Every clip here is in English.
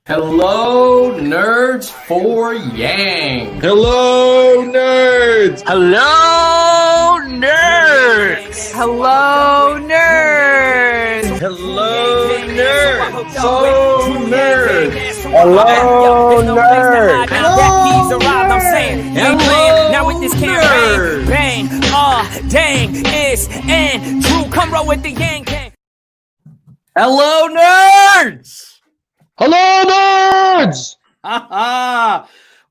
Hello, nerds for Yang. Hello, nerds! Hello, nerds! Hello, nerds! Hello, nerds! So nerds! Hello, nerds! Now with this campaign, bang, dang, it's and Drew, come roll with the Yang Gang. Hello, nerds! Hello, nerds!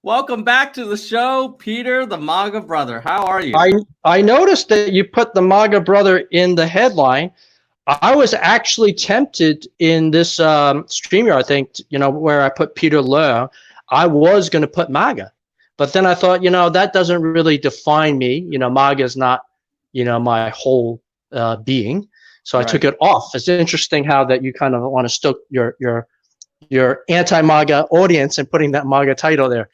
Welcome back to the show, Peter, the MAGA brother. How are you? I noticed that you put the MAGA brother in the headline. I was actually tempted in this StreamYard, I think, where I put Peter Lowe. I was going to put MAGA. But then I thought, that doesn't really define me. MAGA is not, my whole being. So I took it off. It's interesting how that you kind of want to stoke your anti-MAGA audience and putting that MAGA title there.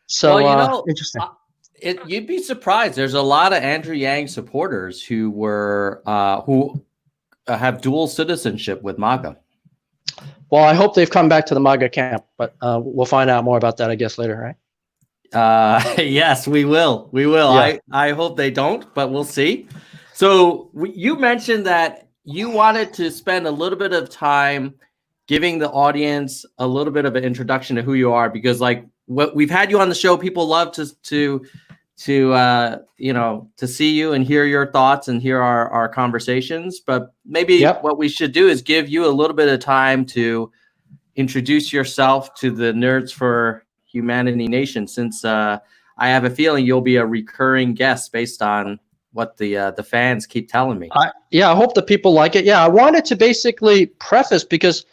So interesting. You'd be surprised. There's a lot of Andrew Yang supporters who have dual citizenship with MAGA. Well, I hope they've come back to the MAGA camp, but we'll find out more about that, I guess, later, right? Yes, we will. We will. Yeah. I hope they don't, but we'll see. So you mentioned that you wanted to spend a little bit of time giving the audience a little bit of an introduction to who you are, because like what we've had you on the show, people love to see you and hear your thoughts and hear our conversations. But maybe what we should do is give you a little bit of time to introduce yourself to the Nerds for Humanity Nation, since I have a feeling you'll be a recurring guest based on what the fans keep telling me. I hope the people like it. I wanted to basically preface, because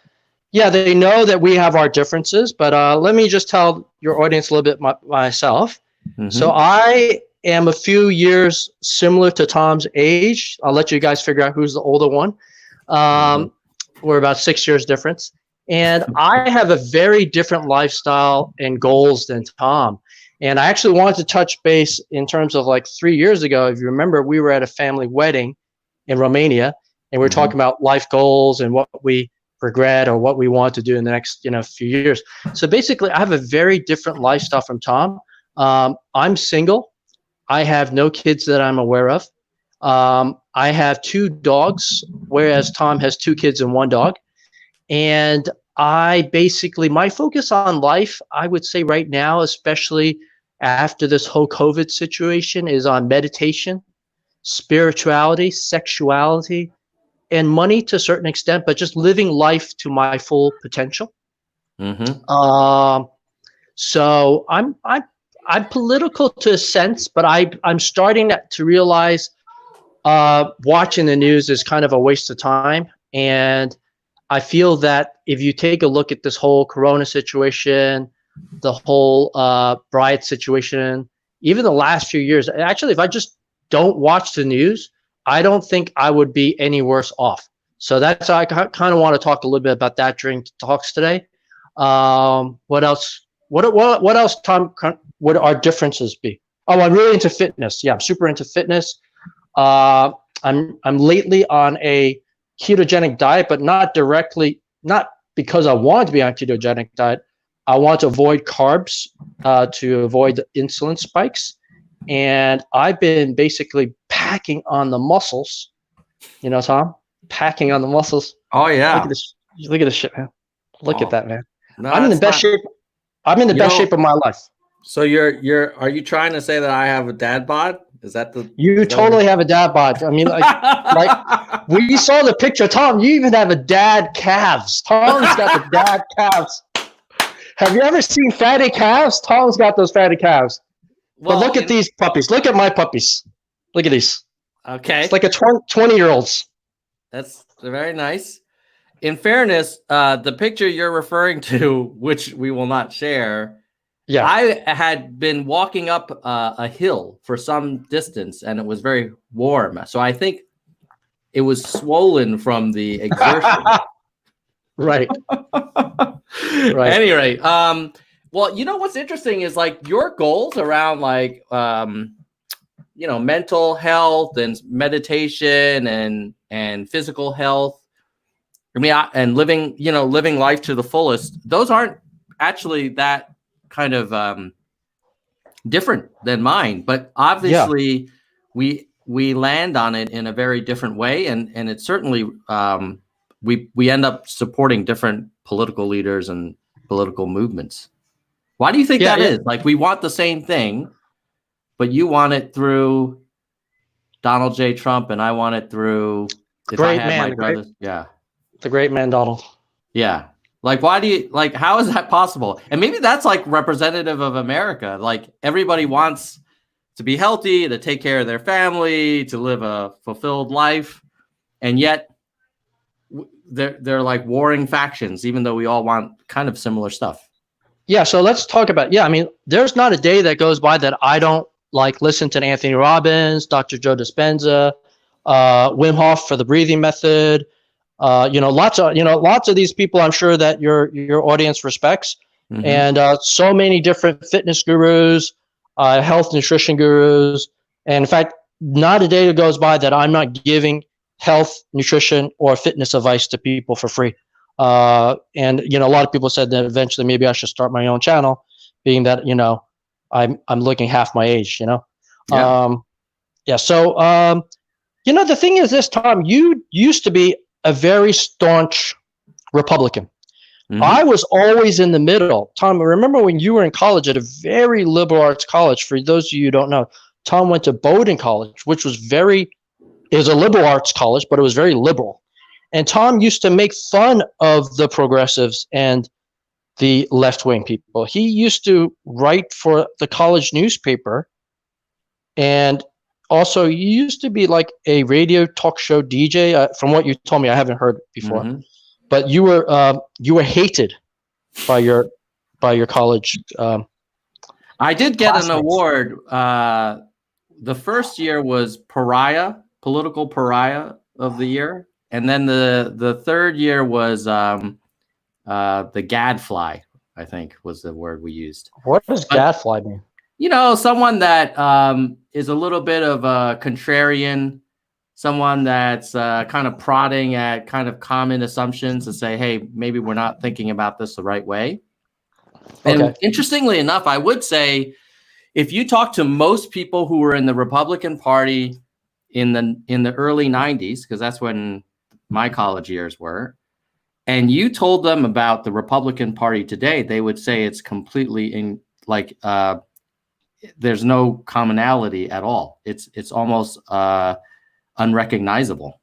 they know that we have our differences, but let me just tell your audience a little bit myself. Mm-hmm. So I am a few years similar to Tom's age. I'll let you guys figure out who's the older one. We're about 6 years difference. And I have a very different lifestyle and goals than Tom. And I actually wanted to touch base in terms of like 3 years ago. If you remember, we were at a family wedding in Romania, and we were talking about life goals and what we regret or what we want to do in the next few years. So basically, I have a very different lifestyle from Tom. I'm single. I have no kids that I'm aware of. I have 2 dogs, whereas Tom has 2 kids and 1 dog. And my focus on life, I would say right now, especially after this whole COVID situation, is on meditation, spirituality, sexuality, and money to a certain extent, but just living life to my full potential. So I'm political to a sense, but I'm starting to realize watching the news is kind of a waste of time. And I feel that if you take a look at this whole Corona situation, the whole riot situation, even the last few years, actually, if I just don't watch the news, I don't think I would be any worse off. So that's, I kind of want to talk a little bit about that during talks today. What else? What else, Tom, would our differences be? Oh, I'm really into fitness. I'm super into fitness. I'm lately on a ketogenic diet, but not because I want to be on a ketogenic diet. I want to avoid carbs to avoid the insulin spikes. And I've been basically packing on the muscles, Tom, packing on the muscles. Oh yeah. Look at this shit, man. Look at that, man. No, I'm in the best shape. I'm in the best shape of my life. So are you trying to say that I have a dad bod? Is that you totally have a dad bod? I mean, like we saw the picture, Tom. You even have a dad calves. Tom's got the dad calves. Have you ever seen fatty calves? Tom's got those fatty calves. Well, but look at these puppies. Look at my puppies. Look at these. Okay. It's like a 20-year-olds. That's very nice. In fairness, the picture you're referring to, which we will not share, I had been walking up a hill for some distance, and it was very warm. So I think it was swollen from the exertion. Right. Right. Anyway, well, what's interesting is like your goals around like mental health and meditation and physical health. I mean, and living life to the fullest. Those aren't actually that kind of different than mine, but obviously we land on it in a very different way, and it certainly we end up supporting different political leaders and political movements. Why do you think that is? Like, we want the same thing, but you want it through Donald J. Trump, and I want it through the great man Donald. Yeah. Like, why do you, like, how is that possible? And maybe that's like representative of America. Like, everybody wants to be healthy, to take care of their family, to live a fulfilled life. And yet they're like warring factions, even though we all want kind of similar stuff. Yeah. So let's talk about, I mean, there's not a day that goes by that I don't like listen to Anthony Robbins, Dr. Joe Dispenza, Wim Hof for the breathing method. Lots of these people I'm sure that your audience respects, and so many different fitness gurus, health nutrition gurus, and in fact, not a day that goes by that I'm not giving health, nutrition, or fitness advice to people for free. And a lot of people said that eventually maybe I should start my own channel, being that I'm looking half my age. So the thing is this, Tom, you used to be a very staunch Republican. I was always in the middle. Tom, remember when you were in college at a very liberal arts college? For those of you who don't know, Tom went to Bowdoin College, which was a liberal arts college, but it was very liberal. And Tom used to make fun of the progressives and the left-wing people. He used to write for the college newspaper, and also, you used to be like a radio talk show DJ. From what you told me, I haven't heard it before, but you were hated by your college. I did get an award. The first year was political pariah of the year, and then the third year was the gadfly, I think was the word we used. What does gadfly mean? Someone that is a little bit of a contrarian, someone that's kind of prodding at kind of common assumptions to say, hey, maybe we're not thinking about this the right way. Okay. And interestingly enough, I would say if you talk to most people who were in the Republican Party in the early 90s, because that's when my college years were, and you told them about the Republican Party today, they would say it's completely there's no commonality at all. It's almost unrecognizable.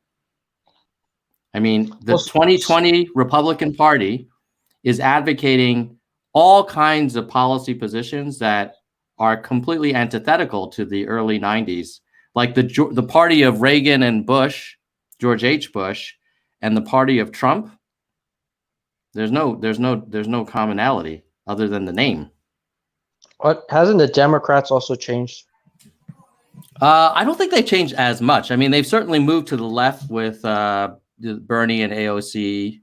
I mean, the 2020 Republican Party is advocating all kinds of policy positions that are completely antithetical to the early 90s, like the party of Reagan and Bush, George H. Bush, and the party of Trump. There's no commonality other than the name. What, hasn't the Democrats also changed? I don't think they changed as much. I mean, they've certainly moved to the left with Bernie and AOC,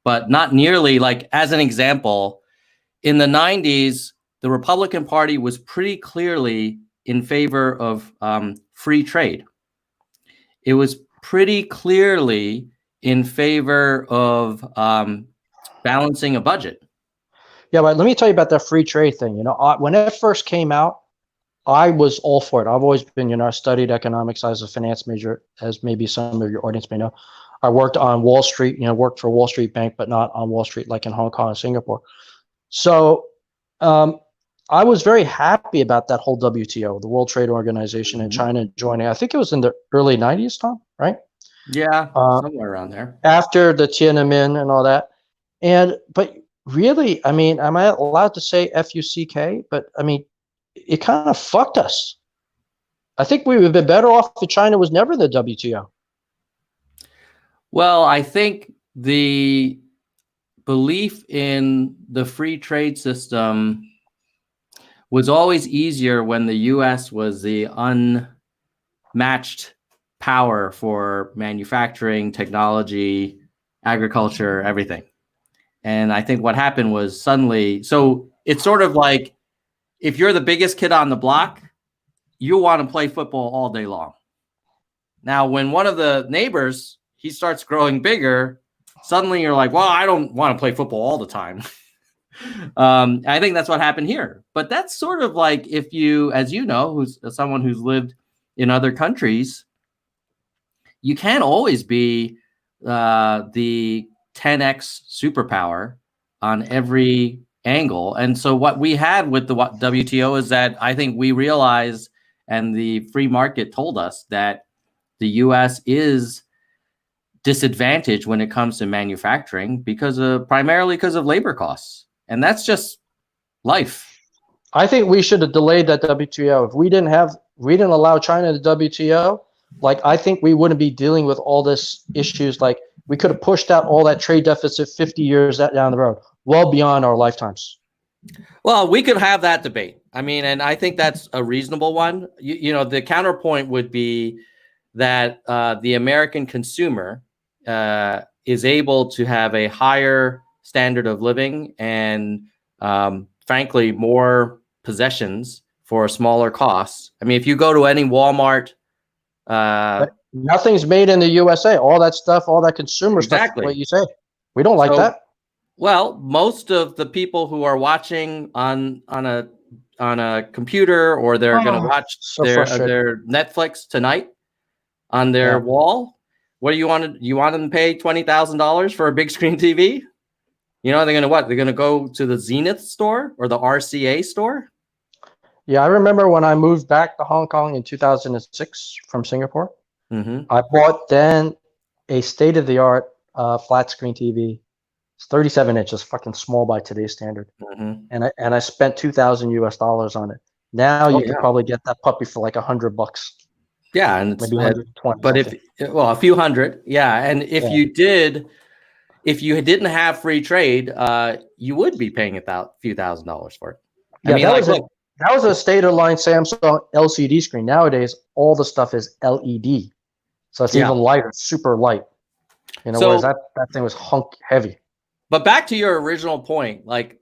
but not nearly. Like, as an example, in the 90s, the Republican Party was pretty clearly in favor of free trade. It was pretty clearly in favor of balancing a budget. Yeah, but let me tell you about that free trade thing. When it first came out, I was all for it. I've always been, I studied economics. I was a finance major, as maybe some of your audience may know. I worked on Wall Street, worked for Wall Street Bank, but not on Wall Street like in Hong Kong and Singapore. So I was very happy about that whole WTO, the World Trade Organization, and China joining. I think it was in the early 90s, Tom, right? Yeah, somewhere around there. After the Tiananmen and all that. But really, I mean, am I allowed to say F-U-C-K? But I mean, it kind of fucked us. I think we would have been better off if China was never in the WTO. Well, I think the belief in the free trade system was always easier when the U.S. was the unmatched power for manufacturing, technology, agriculture, everything. And I think what happened was suddenly, so it's sort of like if you're the biggest kid on the block, you want to play football all day long. Now, when one of the neighbors, he starts growing bigger, suddenly you're like, well, I don't want to play football all the time. I think that's what happened here. But that's sort of like if you, as you know, who's someone who's lived in other countries, you can't always be the 10x superpower on every angle. And so what we had with the WTO is that I think we realized, and the free market told us, that the US is disadvantaged when it comes to manufacturing primarily because of labor costs. And that's just life. I think we should have delayed that WTO. If we didn't allow China to WTO, like, I think we wouldn't be dealing with all this issues. Like, we could have pushed out all that trade deficit 50 years down the road, well beyond our lifetimes. Well, we could have that debate. I mean, and I think that's a reasonable one. You know, the counterpoint would be that the American consumer is able to have a higher standard of living and, frankly, more possessions for a smaller cost. I mean, if you go to any Walmart, but nothing's made in the USA. All that stuff, all that consumer stuff, what you say. We don't like that. Well, most of the people who are watching on a computer, or they're going to watch their Netflix tonight on their wall, what do you want? You want them to pay $20,000 for a big screen TV? You know, they're going to what? They're going to go to the Zenith store or the RCA store? Yeah, I remember when I moved back to Hong Kong in 2006 from Singapore. I bought then a state-of-the-art flat screen TV. It's 37 inches, fucking small by today's standard. And I spent $2,000 on it. Now you could probably get that puppy for like $100. Yeah, and maybe 120. But a few hundred, yeah. And if you didn't have free trade, you would be paying a few $1,000s for it. Yeah, I mean, that was a state-of-the-line Samsung LCD screen. Nowadays, all the stuff is LED, so it's even lighter, super light. You know, whereas that thing was heavy. But back to your original point, like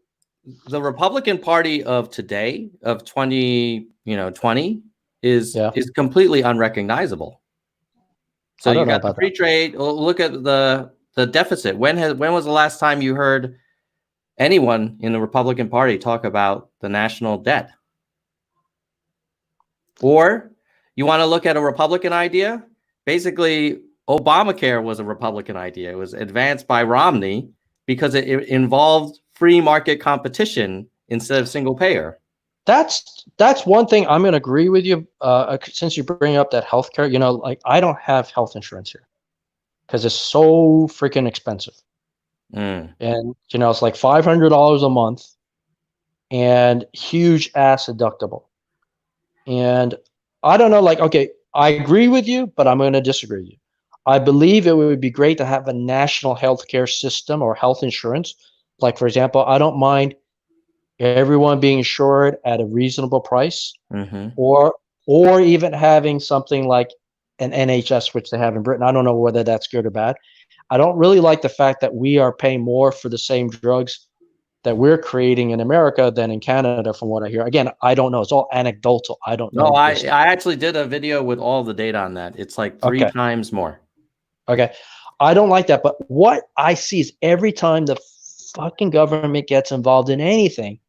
the Republican Party of today, of 2020, is completely unrecognizable. So you got the free trade. Look at the deficit. When was the last time you heard anyone in the Republican Party talk about the national debt? Or you want to look at a Republican idea? Basically, Obamacare was a Republican idea. It was advanced by Romney because it involved free market competition instead of single payer. That's one thing I'm going to agree with you. Since you bring up that healthcare, you know, like, I don't have health insurance here because it's so freaking expensive. And, you know, it's like $500 a month and huge ass deductible. And I don't know, like, okay, I agree with you, but I'm going to disagree with you. I believe it would be great to have a national healthcare system or health insurance. Like, for example, I don't mind everyone being insured at a reasonable price, or even having something like an NHS, which they have in Britain. I don't know whether that's good or bad. I don't really like the fact that we are paying more for the same drugs that we're creating in America than in Canada, from what I hear. Again, I don't know. It's all anecdotal. I don't know. No, I actually did a video with all the data on that. It's like 3 times more. Okay. I don't like that. But what I see is every time the fucking government gets involved in anything,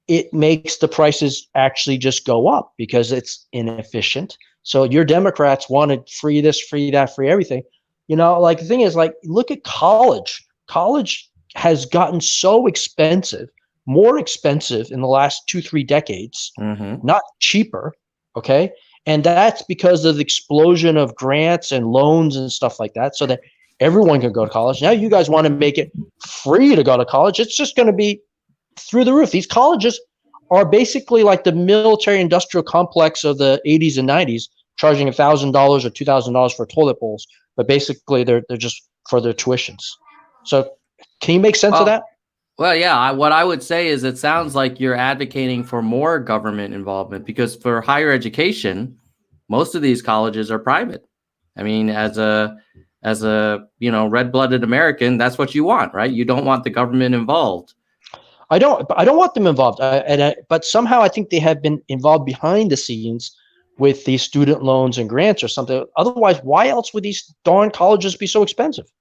it makes the prices actually just go up because it's inefficient. So your Democrats want to free this, free that, free everything. You know, like, the thing is, like, look at college. College has gotten so expensive, more expensive in the last 2-3 decades, not cheaper. Okay. And that's because of the explosion of grants and loans and stuff like that, so that everyone can go to college. Now you guys want to make it free to go to college. It's just going to be through the roof. These colleges are basically like the military industrial complex of the 80s and 90s, charging $1,000 or $2,000 for toilet bowls, but basically they're just for their tuitions. So can you make sense of that? Well, yeah. What I would say is it sounds like you're advocating for more government involvement, because for higher education, most of these colleges are private. I mean, as a red-blooded American, that's what you want, right? You don't want the government involved. I don't want them involved. But somehow I think they have been involved behind the scenes with these student loans and grants or something. Otherwise, why else would these darn colleges be so expensive?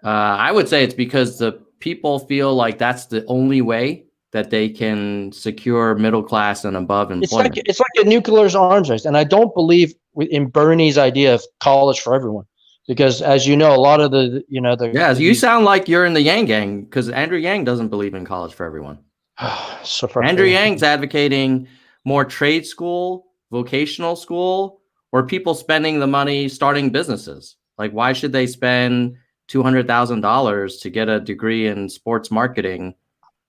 I would say it's because the people feel like that's the only way that they can secure middle class and above employment. It's like a nuclear arms race, and I don't believe in Bernie's idea of college for everyone, because as you know, a lot of you sound like you're in the Yang gang, because Andrew Yang doesn't believe in college for everyone. So Andrew Yang's advocating more trade school, vocational school, or people spending the money starting businesses. Like, why should they spend $200,000 to get a degree in sports marketing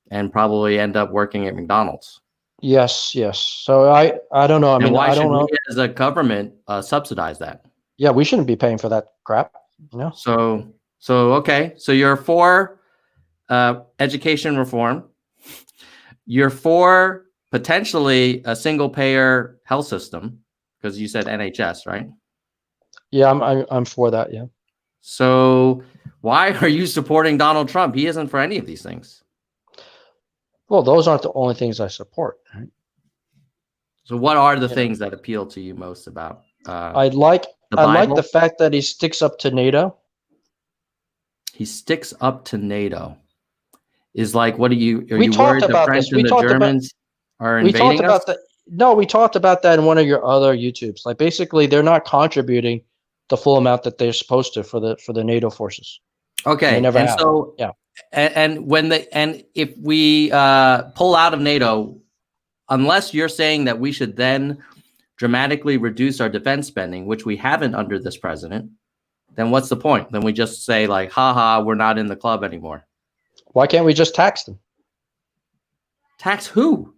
and probably end up working at McDonald's? Yes. So I don't know. I mean, why I don't know. We as a government subsidize that? Yeah, we shouldn't be paying for that crap. So okay. So you're for education reform. You're for potentially a single payer health system, because you said NHS, right? Yeah, I'm for that. Yeah. So why are you supporting Donald Trump? He isn't for any of these things. Well, those aren't the only things I support. Right? So what are the things that appeal to you most about? I like the fact that he sticks up to NATO. He sticks up to NATO. Is like, what are you we worried the French and the Germans are invading us? No, we talked about that in one of your other YouTubes. Like, basically, they're not contributing the full amount that they're supposed to for the NATO forces. Okay, and so yeah, and if we pull out of NATO, unless you're saying that we should then dramatically reduce our defense spending, which we haven't under this president, then what's the point? Then we just say like, haha, we're not in the club anymore. Why can't we just tax them? Tax who?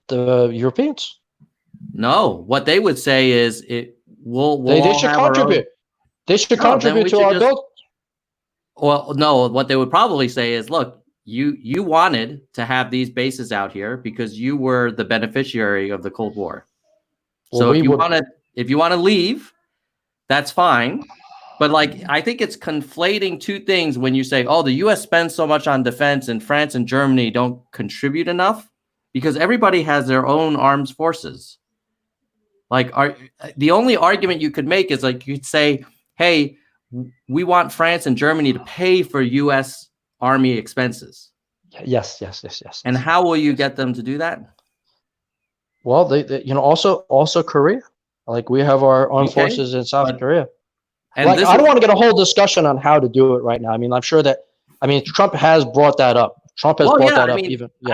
The Europeans. No, what they would say is they should contribute. They should contribute to our bill. Well, no, what they would probably say is, look, you wanted to have these bases out here because you were the beneficiary of the Cold War. So if you want to leave, that's fine. But like, I think it's conflating two things when you say, oh, the US spends so much on defense and France and Germany don't contribute enough, because everybody has their own armed forces. Like, the only argument you could make is like, you'd say, hey, we want France and Germany to pay for US Army expenses. Yes. And how will you get them to do that? Well, they also Korea. Like, we have our armed forces in South Korea. And like, I don't want to get a whole discussion on how to do it right now. I mean, I'm sure that, Trump has brought that up. I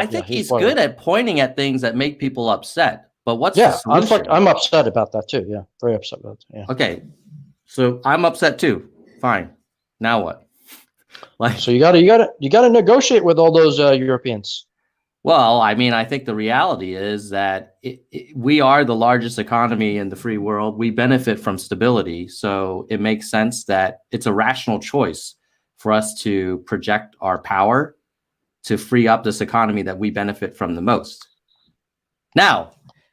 think he's good at pointing at things that make people upset. But what's the solution? I'm upset about that too. Yeah, very upset about that. Yeah. Okay, so I'm upset too. Fine. Now what? So you gotta negotiate with all those Europeans. Well, I think the reality is that we are the largest economy in the free world. We benefit from stability. So it makes sense that it's a rational choice for us to project our power to free up this economy that we benefit from the most. Now,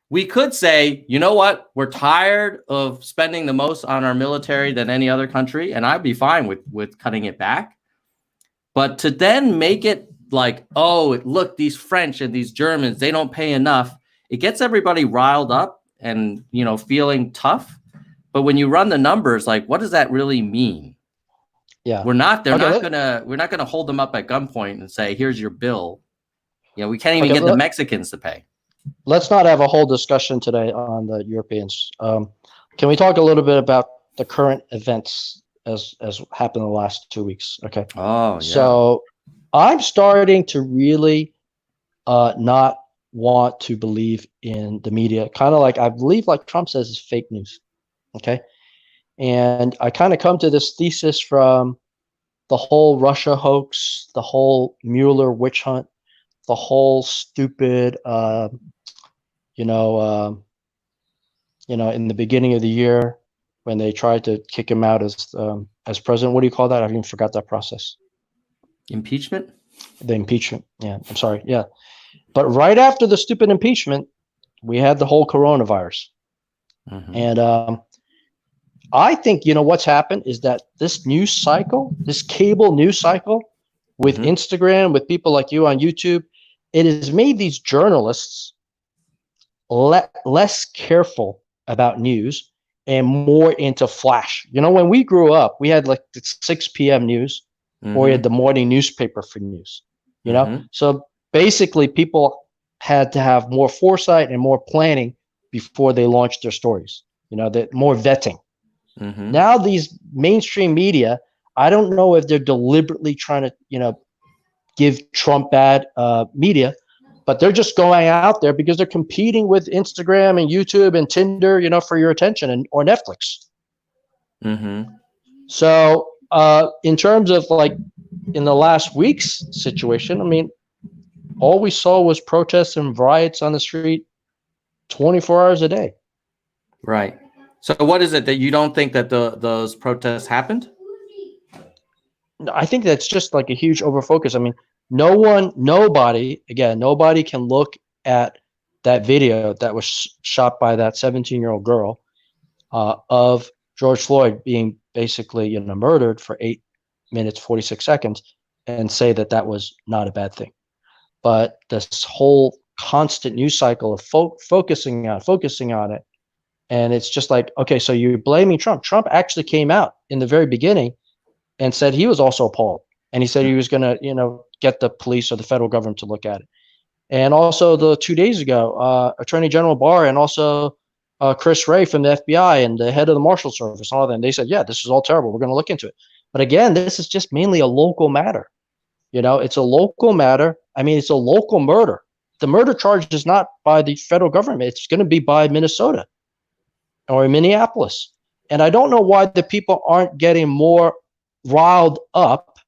we could say, you know what? We're tired of spending the most on our military than any other country, and I'd be fine with cutting it back. But to then make it like, oh, look, these French and these Germans, they don't pay enough. It gets everybody riled up and, feeling tough. But when you run the numbers, like, what does that really mean? Yeah, we're not gonna hold them up at gunpoint and say, here's your bill. We can't even get the Mexicans to pay. Let's not have a whole discussion today on the Europeans. Can we talk a little bit about the current events as happened in the last 2 weeks? Okay. Oh, yeah. So I'm starting to really not want to believe in the media. Kind of like, I believe, like Trump says, is fake news. Okay. And I kind of come to this thesis from the whole Russia hoax, the whole Mueller witch hunt, the whole stupid, in the beginning of the year when they tried to kick him out as president. What do you call that? I even forgot that process. Impeachment? The impeachment. Yeah, I'm sorry. Yeah. But right after the stupid impeachment, we had the whole coronavirus. Mm-hmm. And I think, what's happened is that this news cycle, this cable news cycle with mm-hmm. Instagram, with people like you on YouTube, it has made these journalists less careful about news and more into flash. When we grew up, we had like the 6 p.m. news. or he had the morning newspaper for news, you know? So basically people had to have more foresight and more planning before they launched their stories, you know, that more vetting. Now these mainstream media, I don't know if they're deliberately trying to, you know, give Trump bad media, but they're just going out there because they're competing with Instagram and YouTube and Tinder, you know, for your attention, and or Netflix. So in terms of like in the last week's situation, I mean, all we saw was protests and riots on the street 24 hours a day. Right. So what is it that you don't think that those protests happened? I think that's just like a huge overfocus. I mean, nobody can look at that video that was shot by that 17-year-old girl of George Floyd being basically, you know, murdered for 8 minutes, 46 seconds and say that that was not a bad thing. But this whole constant news cycle of focusing on it. And it's just like, okay, so you're blaming Trump. Trump actually came out in the very beginning and said he was also appalled. And he said he was going to, you know, get the police or the federal government to look at it. And also the 2 days ago, Attorney General Barr and also Chris Wray from the FBI and the head of the Marshal Service, all of them, they said, yeah, this is all terrible. We're going to look into it. But again, this is just mainly a local matter. You know, it's a local matter. I mean, it's a local murder. The murder charge is not by the federal government. It's going to be by Minnesota or Minneapolis. And I don't know why the people aren't getting more riled up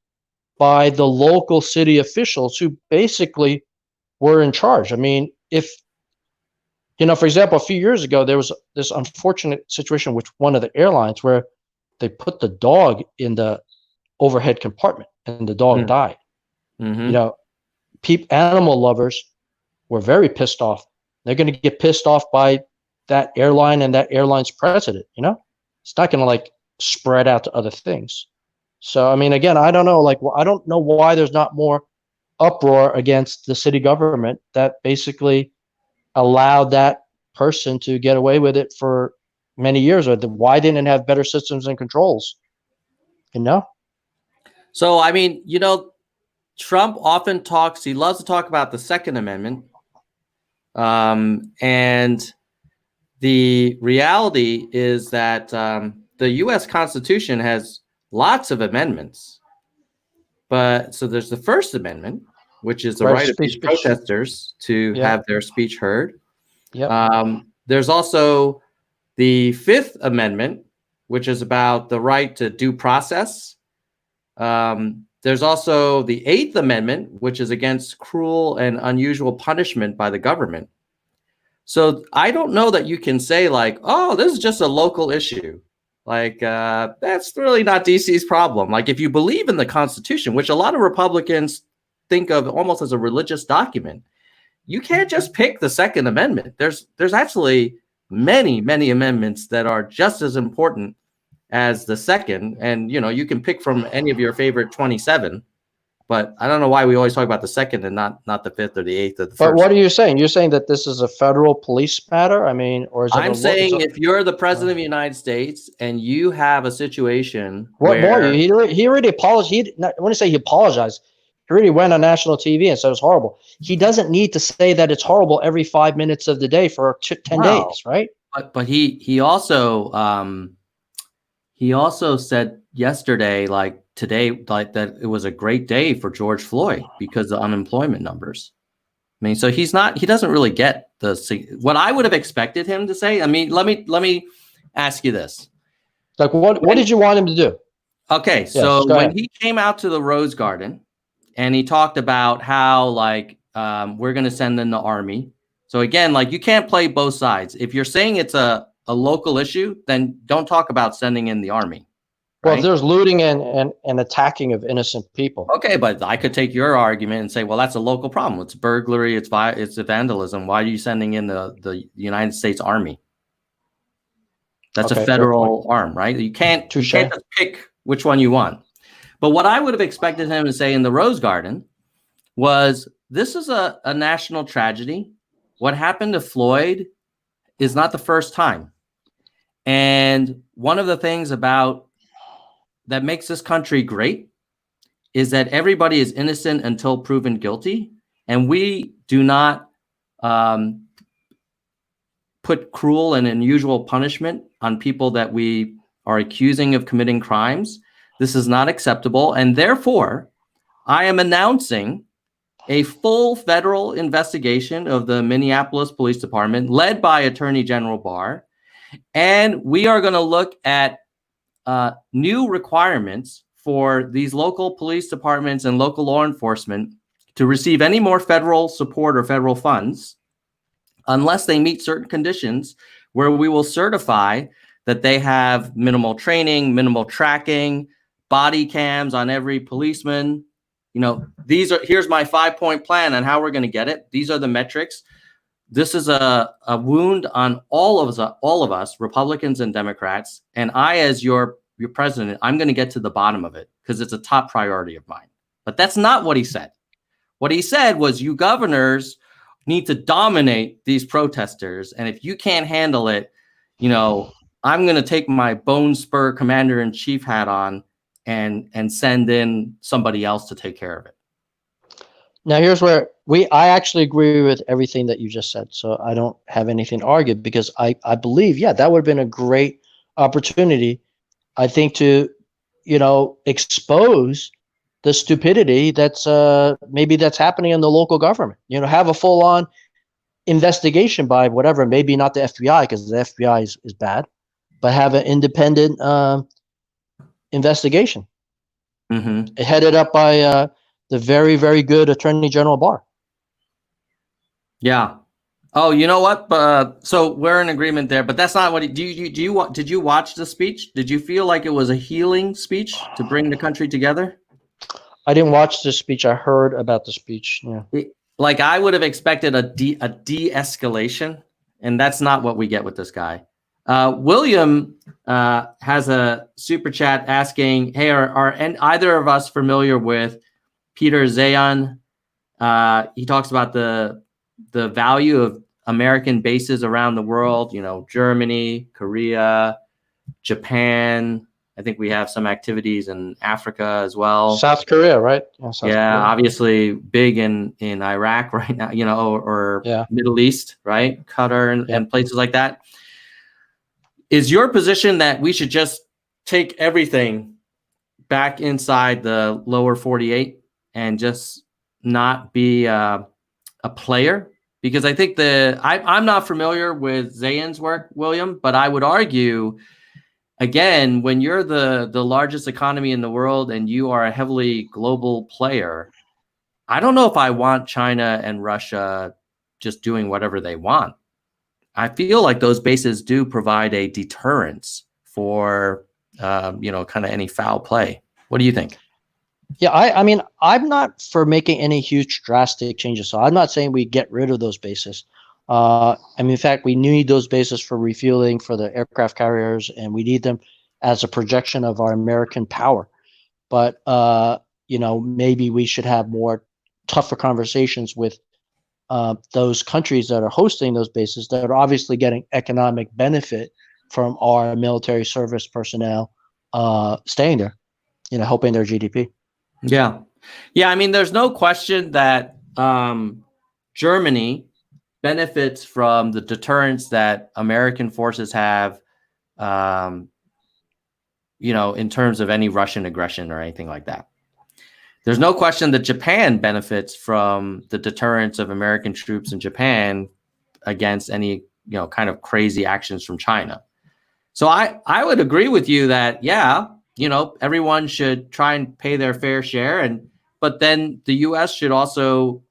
by the local city officials who basically were in charge. I mean, if, you know, for example, a few years ago, there was this unfortunate situation with one of the airlines where they put the dog in the overhead compartment and the dog died. You know, animal lovers were very pissed off. They're going to get pissed off by that airline and that airline's president, you know? It's not going to like spread out to other things. So, I mean, again, I don't know, like, I don't know why there's not more uproar against the city government that basically allowed that person to get away with it for many years, or why didn't it have better systems and controls, you know? So, I mean, you know, Trump often talks, he loves to talk about the Second Amendment. And the reality is that the U.S. Constitution has lots of amendments. But so there's the First Amendment, which is the right of these protesters to have their speech heard. There's also the Fifth Amendment, which is about the right to due process. There's also the Eighth Amendment, which is against cruel and unusual punishment by the government. So I don't know that you can say like, oh, this is just a local issue. Like, that's really not DC's problem. Like, if you believe in the Constitution, which a lot of Republicans think of almost as a religious document, you can't just pick the Second Amendment. There's actually many, many amendments that are just as important as the second. And, you know, you can pick from any of your favorite 27. But I don't know why we always talk about the second and not the fifth or the eighth or the first. But what are you saying? You're saying that this is a federal police matter? I mean, or is it? I'm saying if you're the president of the United States and you have a situation what where more? He already apologized. I want to say he apologized. He already went on national TV and said it's horrible. He doesn't need to say that it's horrible every 5 minutes of the day for 10 days, right? But he also said yesterday, like today, like that it was a great day for George Floyd because of unemployment numbers. I mean, so he doesn't really get what I would have expected him to say. I mean, let me ask you this. Like, what did you want him to do? Okay, so when he came out to the Rose Garden and he talked about how like we're going to send in the army. So again, like you can't play both sides. If you're saying it's a local issue, then don't talk about sending in the army. Right? Well, if there's looting and attacking of innocent people. Okay, but I could take your argument and say, well, that's a local problem. It's burglary. It's vandalism. Why are you sending in the United States Army? That's a federal arm, right? You can't just pick which one you want. But what I would have expected him to say in the Rose Garden was, this is a national tragedy. What happened to Floyd is not the first time. And one of the things about that makes this country great is that everybody is innocent until proven guilty, and we do not put cruel and unusual punishment on people that we are accusing of committing crimes. This is not acceptable, and therefore, I am announcing a full federal investigation of the Minneapolis Police Department, led by Attorney General Barr, and we are going to look at new requirements for these local police departments and local law enforcement to receive any more federal support or federal funds unless they meet certain conditions, where we will certify that they have minimal training, minimal tracking, body cams on every policeman. You know, here's my 5-point plan on how we're going to get it. These are the metrics. This is a wound on all of us, Republicans and Democrats. And I, as your president, I'm going to get to the bottom of it because it's a top priority of mine. But that's not what he said. What he said was, you governors need to dominate these protesters. And if you can't handle it, you know, I'm going to take my bone spur commander-in-chief hat on and send in somebody else to take care of it. Now, here's where I actually agree with everything that you just said. So I don't have anything to argue, because I believe, yeah, that would have been a great opportunity, I think, to, you know, expose the stupidity that's maybe that's happening in the local government. You know, have a full-on investigation by whatever, maybe not the FBI, because the FBI is bad, but have an independent investigation headed up by the very, very good Attorney General Barr. Yeah. Oh, you know what? So we're in agreement there, but that's not what. Did you watch the speech? Did you feel like it was a healing speech to bring the country together? I didn't watch the speech. I heard about the speech. Yeah. Like, I would have expected a de-escalation, and that's not what we get with this guy. William has a super chat asking, hey, are either of us familiar with Peter Zeihan? He talks about the value of American bases around the world, you know, Germany, Korea, Japan. I think we have some activities in Africa as well. South Korea, right? Yeah, Korea. Obviously big in Iraq right now, you know, or Middle East, right? Qatar and places like that. Is your position that we should just take everything back inside the lower 48 and just not be a player? Because I think I'm not familiar with Zeihan's work, William, but I would argue, again, when you're the largest economy in the world and you are a heavily global player, I don't know if I want China and Russia just doing whatever they want. I feel like those bases do provide a deterrence for, you know, kind of any foul play. What do you think? Yeah, I mean, I'm not for making any huge drastic changes. So I'm not saying we get rid of those bases. I mean, in fact, we need those bases for refueling for the aircraft carriers, and we need them as a projection of our American power. But, you know, maybe we should have more tougher conversations with those countries that are hosting those bases that are obviously getting economic benefit from our military service personnel staying there, you know, helping their GDP. Yeah. Yeah. I mean, there's no question that Germany benefits from the deterrence that American forces have, you know, in terms of any Russian aggression or anything like that. There's no question that Japan benefits from the deterrence of American troops in Japan against any, you know, kind of crazy actions from China. So I would agree with you that, yeah, you know, everyone should try and pay their fair share, but then the U.S. should also,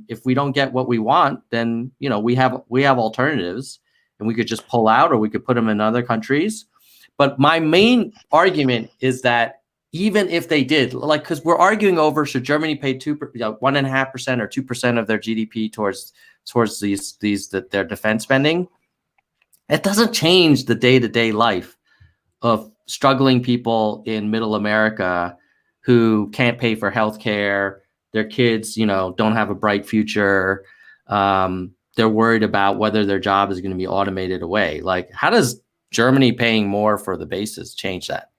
if we don't get what we want, then, you know, we have alternatives, and we could just pull out, or we could put them in other countries. But my main argument is that even if they did, like, because we're arguing over, should Germany pay 1.5% or 2% of their GDP towards their defense spending? It doesn't change the day-to-day life of struggling people in Middle America who can't pay for healthcare. Their kids, you know, don't have a bright future. They're worried about whether their job is going to be automated away. Like, how does Germany paying more for the bases change that?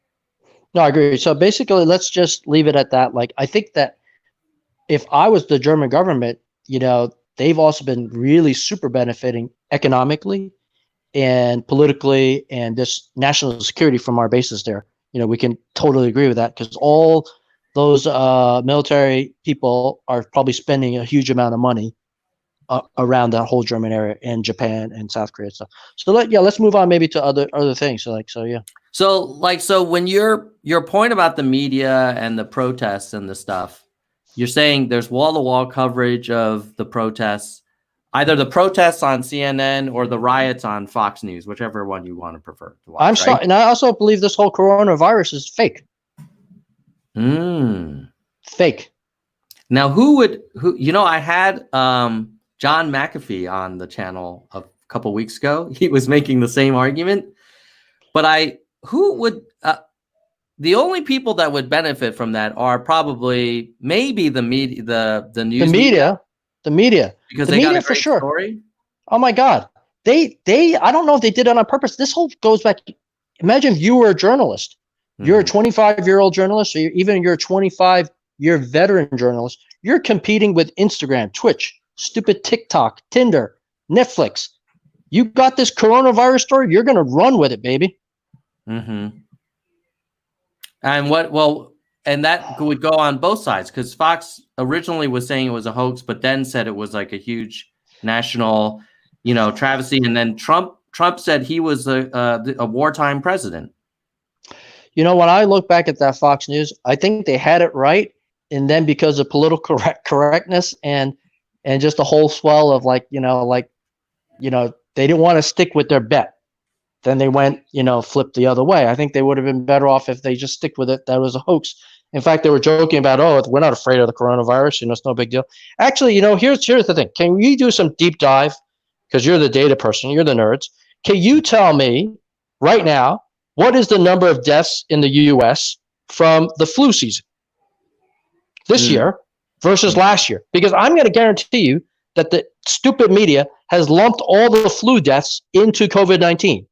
No, I agree. So basically, let's just leave it at that. Like, I think that if I was the German government, they've also been really super benefiting economically and politically and just national security from our bases there. We can totally agree with that because all those military people are probably spending a huge amount of money around that whole German area and Japan and South Korea stuff. So let's move on maybe to other things. So when your point about the media and the protests and the stuff, you're saying there's wall-to-wall coverage of the protests, either the protests on CNN or the riots on Fox News, whichever one you want to prefer to watch. And I also believe this whole coronavirus is fake. Fake. Now, I had John McAfee on the channel a couple weeks ago. He was making the same argument, but the only people that would benefit from that are probably maybe the media, the news media, because they got a great story. Oh my God, I don't know if they did it on purpose. This whole goes back. Imagine if you were a journalist. You're a 25-year-old journalist, or even you're a 25-year veteran journalist. You're competing with Instagram, Twitch, stupid TikTok, Tinder, Netflix. You got this coronavirus story. You're going to run with it, baby. Mm-hmm. And that would go on both sides because Fox originally was saying it was a hoax, but then said it was like a huge national, travesty. And then Trump said he was a wartime president. When I look back at that Fox News, I think they had it right. And then because of political correctness and just the whole swell of they didn't want to stick with their bet. Then they went, flipped the other way. I think they would have been better off if they just stick with it. That was a hoax. In fact, they were joking about, we're not afraid of the coronavirus. It's no big deal. Actually, here's the thing. Can we do some deep dive? Because you're the data person, you're the nerds. Can you tell me right now, what is the number of deaths in the U.S. from the flu season this year versus last year? Because I'm going to guarantee you that the stupid media has lumped all the flu deaths into COVID-19.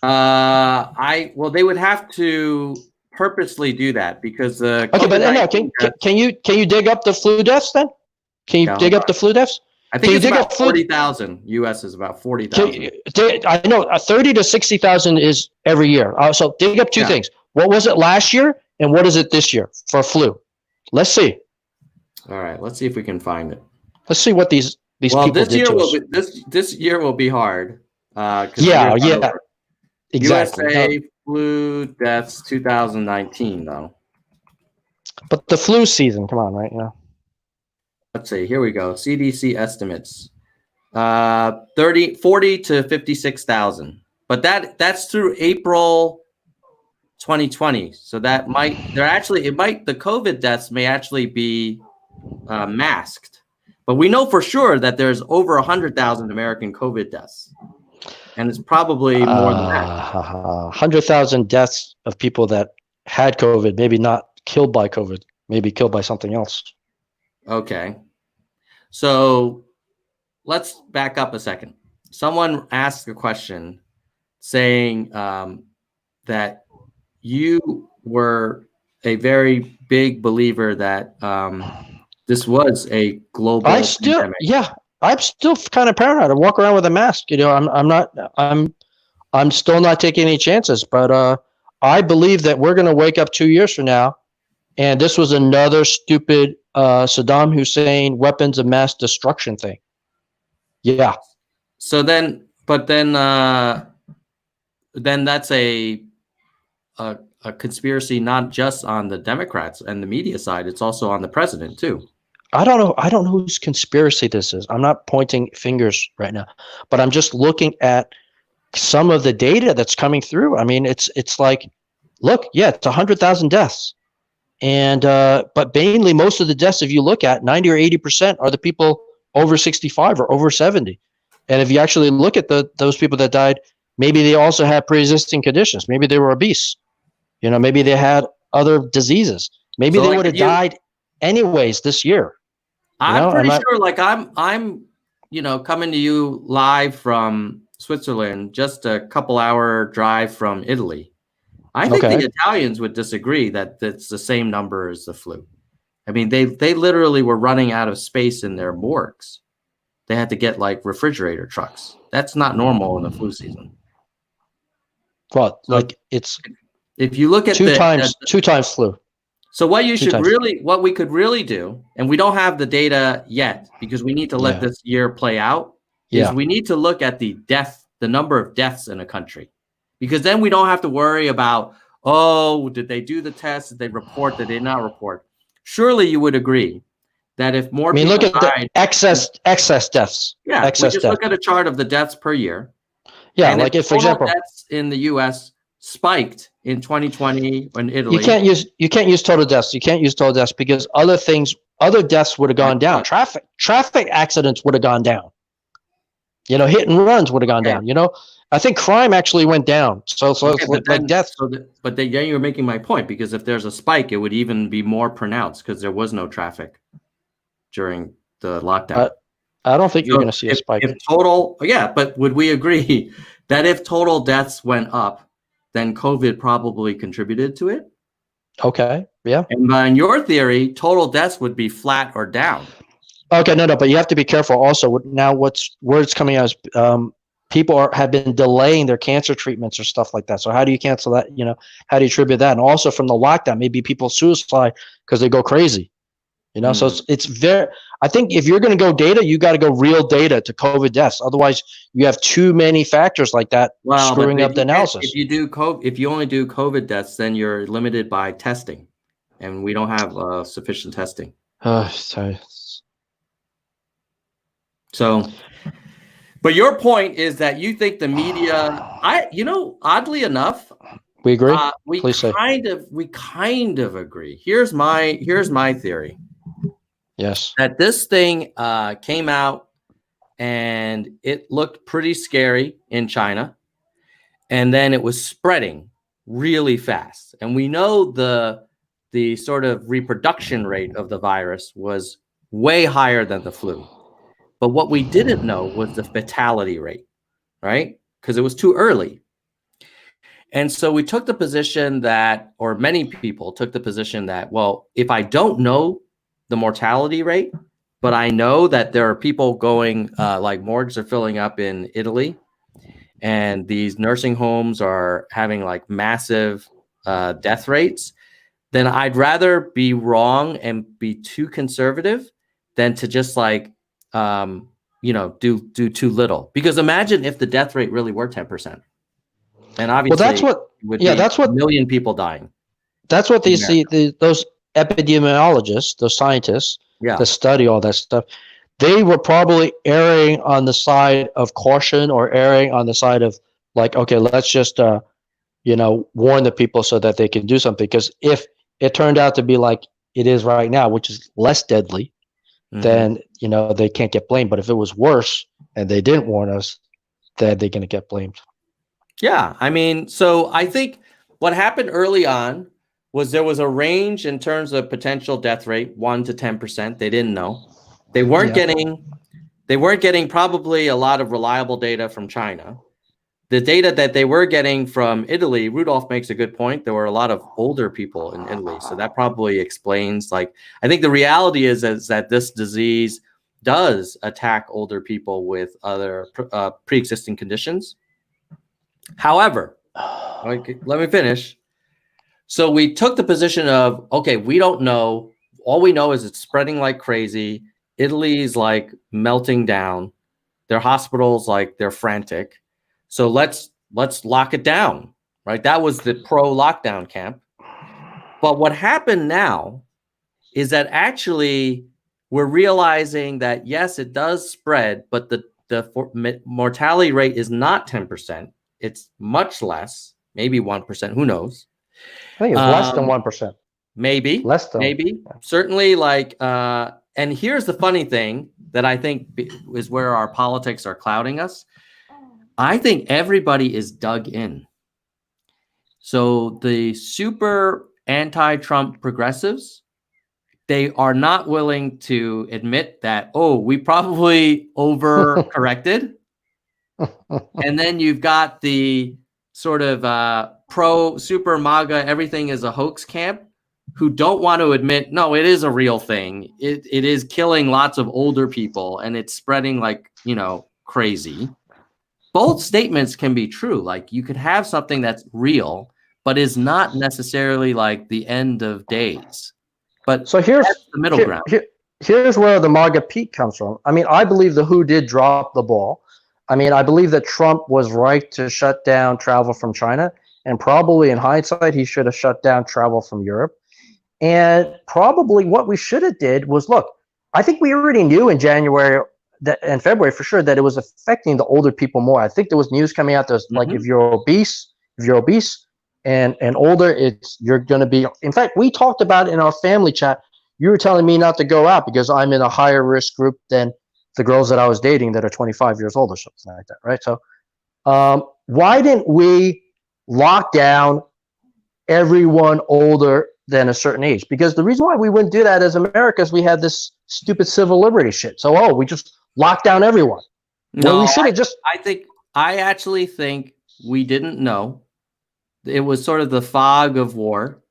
They would have to purposely do that because can you dig up the flu deaths then? Can you dig up the flu deaths? I think it's about 40,000. U.S. is about 40,000. I know 30 to 60,000 is every year. So dig up two things. What was it last year, and what is it this year for flu? Let's see. All right, let's see if we can find it. Let's see what these people did to us. This year will be hard. Exactly. USA flu deaths 2019 though. But the flu season, come on, right? Let's see. Here we go. CDC estimates 40 to 56,000. But that's through April 2020. So that the COVID deaths may actually be masked. But we know for sure that there's over 100,000 American COVID deaths. And it's probably more than that. 100,000 deaths of people that had COVID, maybe not killed by COVID, maybe killed by something else. Okay. So let's back up a second. Someone asked a question saying that you were a very big believer that this was a global pandemic. I'm still kind of paranoid. I walk around with a mask. I'm still not taking any chances, but I believe that we're going to wake up 2 years from now, and this was another stupid Saddam Hussein weapons of mass destruction thing. Yeah. So then that's a conspiracy not just on the Democrats and the media side; it's also on the president too. I don't know whose conspiracy this is. I'm not pointing fingers right now, but I'm just looking at some of the data that's coming through. I mean, it's like, look, it's 100,000 deaths, and but mainly most of the deaths, if you look at 90 or 80%, are the people over 65 or over 70. And if you actually look at those people that died, maybe they also had pre-existing conditions. Maybe they were obese. Maybe they had other diseases. Maybe they would have died anyways this year. I'm pretty sure. Like I'm coming to you live from Switzerland, just a couple hour drive from Italy. I think the Italians would disagree that it's the same number as the flu. I mean, they literally were running out of space in their morgues. They had to get like refrigerator trucks. That's not normal in the flu season. Well, so like it's if you look at two times flu. So what we could really do, and we don't have the data yet because we need to let this year play out, is we need to look at the number of deaths in a country. Because then we don't have to worry about, oh, did they do the test? Did they report? Did they not report? Surely you would agree that if more people look at died, the excess deaths. Yeah, we just look at a chart of the deaths per year. Yeah, and like if, for example, deaths in the U.S. spiked in 2020 in Italy. You can't use total deaths. You can't use total deaths because other deaths would have gone down. Traffic accidents would have gone down. Hit and runs would have gone down. I think crime actually went down. Like deaths. But then you're making my point, because if there's a spike, it would even be more pronounced because there was no traffic during the lockdown. I don't think you're going to see a spike. But would we agree that if total deaths went up, then COVID probably contributed to it? Okay, yeah. And in your theory, total deaths would be flat or down. Okay, no, but you have to be careful also. Now, words coming out is people have been delaying their cancer treatments or stuff like that. So how do you cancel that? How do you attribute that? And also from the lockdown, maybe people suicide because they go crazy. So it's very. I think if you're going to go data, you got to go real data to COVID deaths. Otherwise, you have too many factors like that screwing up the analysis. If you only do COVID deaths, then you're limited by testing, and we don't have sufficient testing. Sorry. So, but your point is that you think the media, oddly enough, we agree. We kind of agree. Here's my theory. Yes. That this thing came out and it looked pretty scary in China, and then it was spreading really fast. And we know the sort of reproduction rate of the virus was way higher than the flu. But what we didn't know was the fatality rate, right? Because it was too early. And so we took the position that, or many people took the position that, well, if I don't know the mortality rate, but I know that there are people going, like morgues are filling up in Italy, and these nursing homes are having like massive death rates, then I'd rather be wrong and be too conservative than to just like, do too little. Because imagine if the death rate really were 10%, and obviously, that's what a million people dying. That's what they see. Those epidemiologists, those scientists that study all that stuff, they were probably erring on the side of caution or erring on the side of like, okay, let's just warn the people so that they can do something. Because if it turned out to be like it is right now, which is less deadly, then they can't get blamed. But if it was worse and they didn't warn us, then they're going to get blamed. Yeah, I mean, so I think what happened early on was there was a range in terms of potential death rate, 1 to 10%. They didn't know. They weren't getting probably a lot of reliable data from China. The data that they were getting from Italy, Rudolph makes a good point. There were a lot of older people in Italy. So that probably explains, I think the reality is that this disease does attack older people with other pre-existing conditions. However, let me finish. So we took the position of, okay, we don't know. All we know is it's spreading like crazy. Italy is like melting down. Their hospitals, they're frantic. So let's lock it down, right? That was the pro-lockdown camp. But what happened now is that actually we're realizing that, yes, it does spread, but the mortality rate is not 10%. It's much less, maybe 1%. Who knows? I think it's less than 1%. Maybe. Less than. Maybe. Certainly, and here's the funny thing that I think is where our politics are clouding us. I think everybody is dug in. So the super anti-Trump progressives, they are not willing to admit that, we probably overcorrected. And then you've got the sort of pro super MAGA, everything is a hoax camp, who don't want to admit, no, it is a real thing. It is killing lots of older people and it's spreading like, crazy. Both statements can be true. Like you could have something that's real, but is not necessarily like the end of days. But so here's the middle ground. Here's where the MAGA peak comes from. I mean, I believe the WHO did drop the ball. I mean, I believe that Trump was right to shut down travel from China, and probably in hindsight, he should have shut down travel from Europe. And probably what we should have did was, look, I think we already knew in January and February for sure that it was affecting the older people more. I think there was news coming out that's like, if you're obese and older, you're going to be. In fact, we talked about it in our family chat. You were telling me not to go out because I'm in a higher risk group than the girls that I was dating that are 25 years old or something like that, right? So why didn't we lock down everyone older than a certain age? Because the reason why we wouldn't do that as America is we had this stupid civil liberty shit. So, we just locked down everyone. No, we should have just... I actually think we didn't know. It was sort of the fog of war.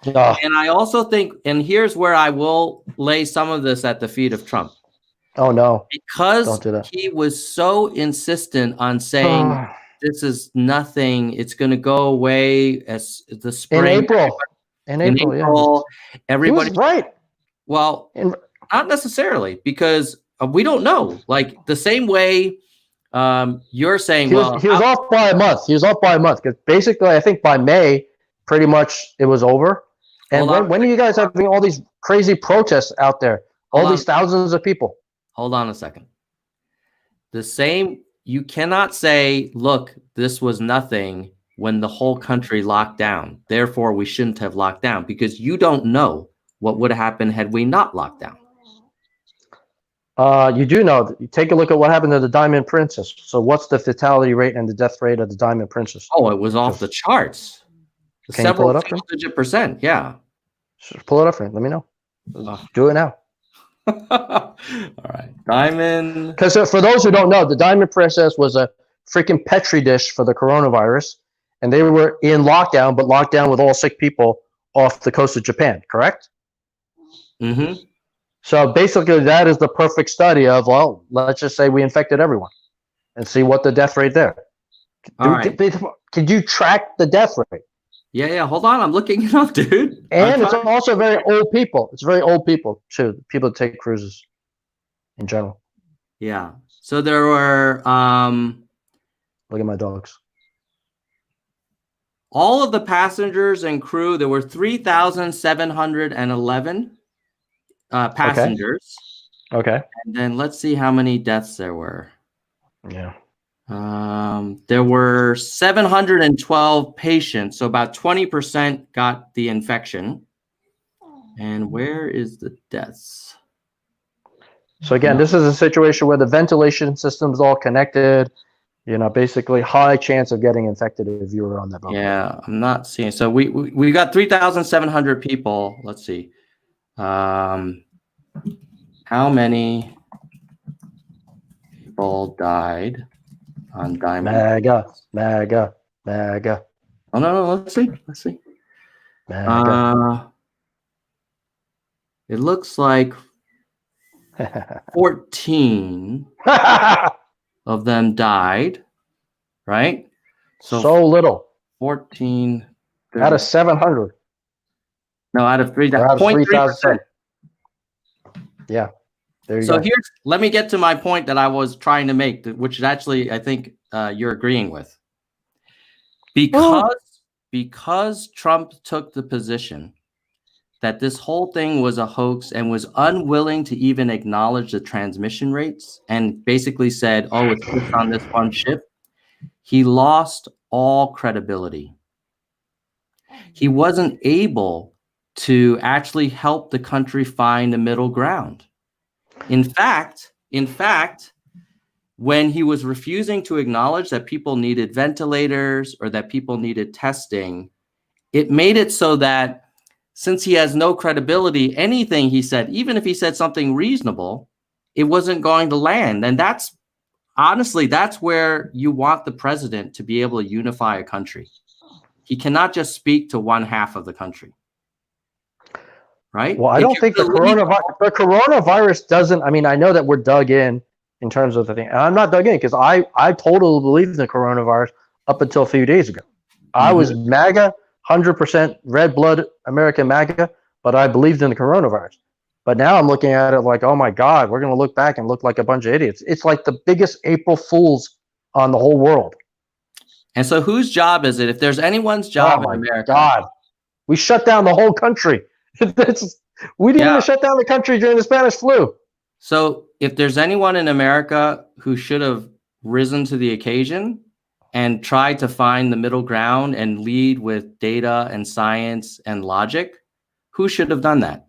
And I also think, and here's where I will lay some of this at the feet of Trump. Oh, no. Because don't do that. He was so insistent on saying, this is nothing. It's going to go away as the spring. In April, yeah. Everybody. He was right. Well, not necessarily, because we don't know. Like the same way you're saying, he was off by a month. He was off by a month because basically, I think by May, pretty much it was over. And when are you guys having all these crazy protests out there? All these thousands of people. Hold on a second. You cannot say, look, this was nothing when the whole country locked down. Therefore, we shouldn't have locked down, because you don't know what would have happened had we not locked down. You do know. You take a look at what happened to the Diamond Princess. So what's the fatality rate and the death rate of the Diamond Princess? Oh, it was off the charts. Can you pull it up? Single-digit percent, yeah. Just pull it up for me. Let me know. Do it now. All right, Diamond. Because for those who don't know, the Diamond Princess was a freaking petri dish for the coronavirus, and they were in lockdown, but locked down with all sick people off the coast of Japan. Correct? Mm-hmm. So basically, that is the perfect study of, well, let's just say we infected everyone, and see what the death rate there. Could you track the death rate? Yeah. Hold on, I'm looking it up, dude. And it's also very old people. It's very old people too. People that take cruises, in general. Yeah. So there were. Look at my dogs. All of the passengers and crew. There were 3,711 passengers. Okay. And then let's see how many deaths there were. Yeah. There were 712 patients, so about 20% got the infection. And where is the deaths? So again, this is a situation where the ventilation system is all connected. Basically high chance of getting infected if you were on that boat. Yeah, I'm not seeing. So we got 3,700 people. Let's see. How many people died on Diamond? MAGA. Oh no, let's see. MAGA. It looks like 14 of them died, right? So little. 14 out of 700. No, out of 3,000. 0.3%. Yeah. There you go. So let me get to my point that I was trying to make, which is actually, I think you're agreeing with. Because Trump took the position that this whole thing was a hoax and was unwilling to even acknowledge the transmission rates and basically said, oh, it's just on this one ship, he lost all credibility. He wasn't able to actually help the country find a middle ground. In fact, when he was refusing to acknowledge that people needed ventilators or that people needed testing, it made it so that since he has no credibility, anything he said, even if he said something reasonable, it wasn't going to land. And that's honestly, that's where you want the president to be able to unify a country. He cannot just speak to one half of the country. Right? Well, I don't think the coronavirus doesn't. I mean, I know that we're dug in terms of the thing. And I'm not dug in because I totally believed in the coronavirus up until a few days ago. I was MAGA, 100% red blood American MAGA, but I believed in the coronavirus. But now I'm looking at it like, oh my God, we're going to look back and look like a bunch of idiots. It's like the biggest April Fools on the whole world. And so whose job is it? If there's anyone's job in America. God, we shut down the whole country. We didn't even shut down the country during the Spanish flu. So if there's anyone in America who should have risen to the occasion and tried to find the middle ground and lead with data and science and logic, who should have done that?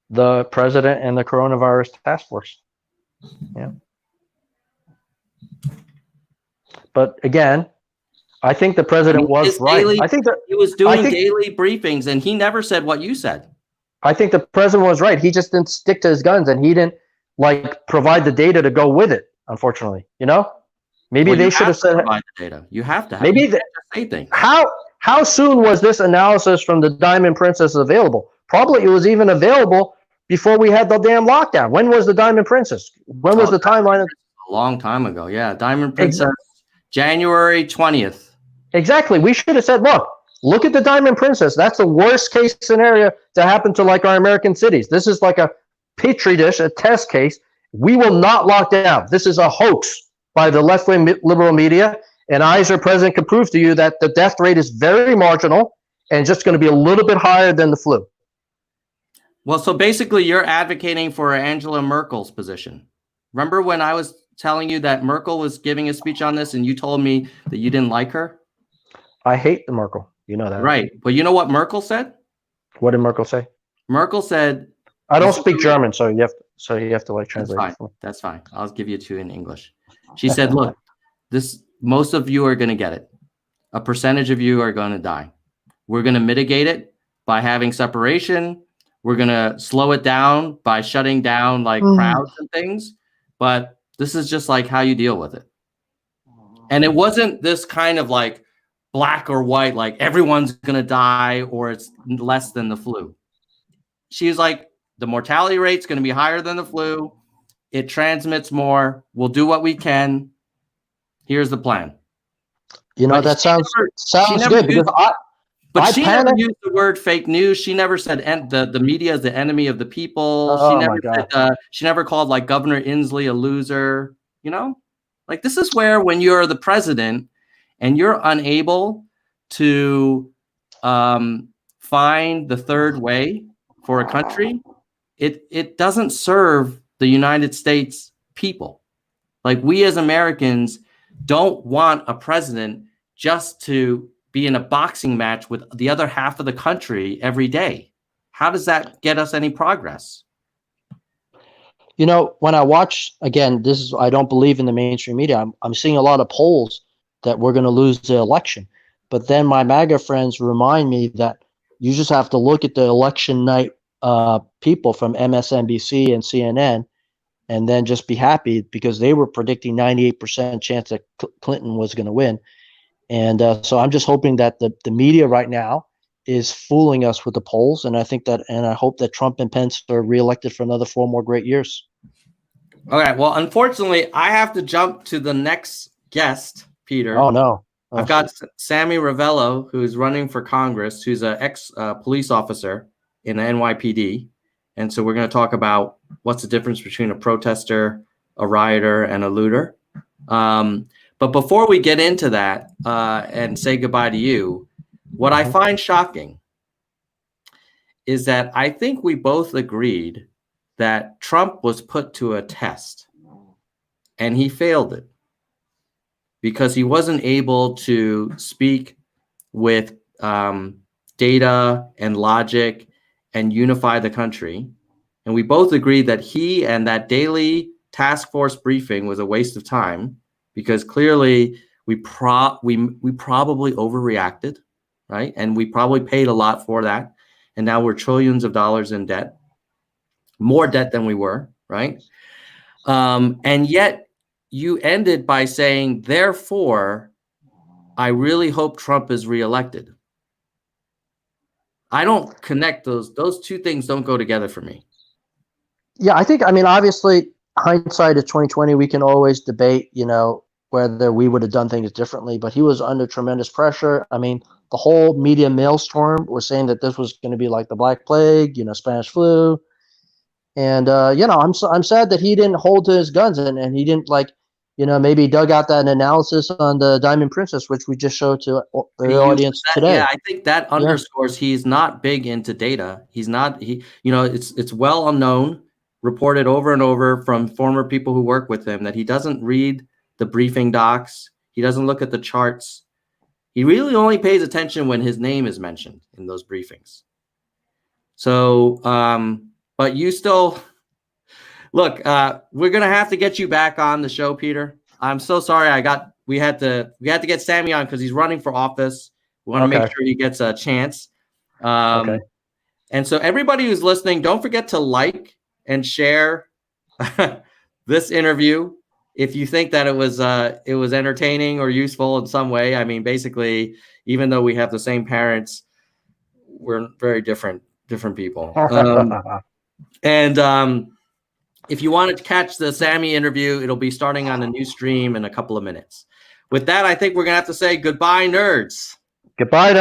The president and the coronavirus task force. Yeah. But again, I think the president was right. I think that he was doing daily briefings, and he never said what you said. I think the president was right. He just didn't stick to his guns, and he didn't provide the data to go with it. Unfortunately, maybe they should have said provide the data. You have to. Maybe say things. How soon was this analysis from the Diamond Princess available? Probably it was even available before we had the damn lockdown. When was the Diamond Princess? When was the timeline? A long time ago. Yeah, Diamond Princess, January 20th. Exactly. We should have said, look at the Diamond Princess. That's the worst case scenario to happen to our American cities. This is like a petri dish, a test case. We will not lock down. This is a hoax by the left-wing liberal media. And I, as your president, can prove to you that the death rate is very marginal and just going to be a little bit higher than the flu. Well, so basically you're advocating for Angela Merkel's position. Remember when I was telling you that Merkel was giving a speech on this and you told me that you didn't like her? I hate the Merkel. You know that. Right. But you know what Merkel said? What did Merkel say? Merkel said, I don't speak German, so you have to translate. That's fine. That's fine. I'll give you two in English. She said, look, most of you are going to get it. A percentage of you are going to die. We're going to mitigate it by having separation. We're going to slow it down by shutting down crowds and things. But this is just how you deal with it. And it wasn't this kind of black or white, everyone's going to die or it's less than the flu. She was the mortality rate's going to be higher than the flu. It transmits more. We'll do what we can. Here's the plan. That sounds good because she never used the word fake news. She never said the media is the enemy of the people. She never called Governor Inslee a loser. This is where when you're the president and you're unable to find the third way for a country, it doesn't serve the United States people. We as Americans don't want a president just to be in a boxing match with the other half of the country every day. How does that get us any progress? When I watch, again, I don't believe in the mainstream media. I'm seeing a lot of polls that we're going to lose the election. But then my MAGA friends remind me that you just have to look at the election night people from MSNBC and CNN and then just be happy because they were predicting 98% chance that Clinton was going to win. And so I'm just hoping that the media right now is fooling us with the polls. And I hope that Trump and Pence are reelected for another 4 more great years. All right. Well, unfortunately, I have to jump to the next guest, Peter. Oh, no. I've got Sammy Ravello, who's running for Congress, who's an ex-police officer in the NYPD. And so we're going to talk about what's the difference between a protester, a rioter, and a looter. But before we get into that and say goodbye to you, what I find shocking is that I think we both agreed that Trump was put to a test and he failed it because he wasn't able to speak with data and logic and unify the country. And we both agreed that he and that daily task force briefing was a waste of time because clearly we probably overreacted, right? And we probably paid a lot for that. And now we're trillions of dollars in debt, more debt than we were, right? And yet you ended by saying, therefore, I really hope Trump is reelected. I don't connect those two things don't go together for me. Yeah, I mean, obviously, hindsight is 2020. We can always debate, whether we would have done things differently, but he was under tremendous pressure. I mean, the whole media maelstrom was saying that this was going to be like the Black Plague, Spanish flu. And, I'm sad that he didn't hold to his guns and he didn't maybe dug out that analysis on the Diamond Princess, which we just showed to the audience today. Yeah, I think that underscores he's not big into data. He's not, it's well known, reported over and over from former people who work with him that he doesn't read the briefing docs. He doesn't look at the charts. He really only pays attention when his name is mentioned in those briefings. So, but you still look, we're going to have to get you back on the show, Peter. I'm so sorry. We had to get Sammy on because he's running for office. We want to make sure he gets a chance. And so everybody who's listening, don't forget to like and share this interview. If you think that it was entertaining or useful in some way. I mean, basically, even though we have the same parents, we're very different people. If you wanted to catch the Sammy interview, it'll be starting on a new stream in a couple of minutes. With that, I think we're going to have to say goodbye, nerds. Goodbye,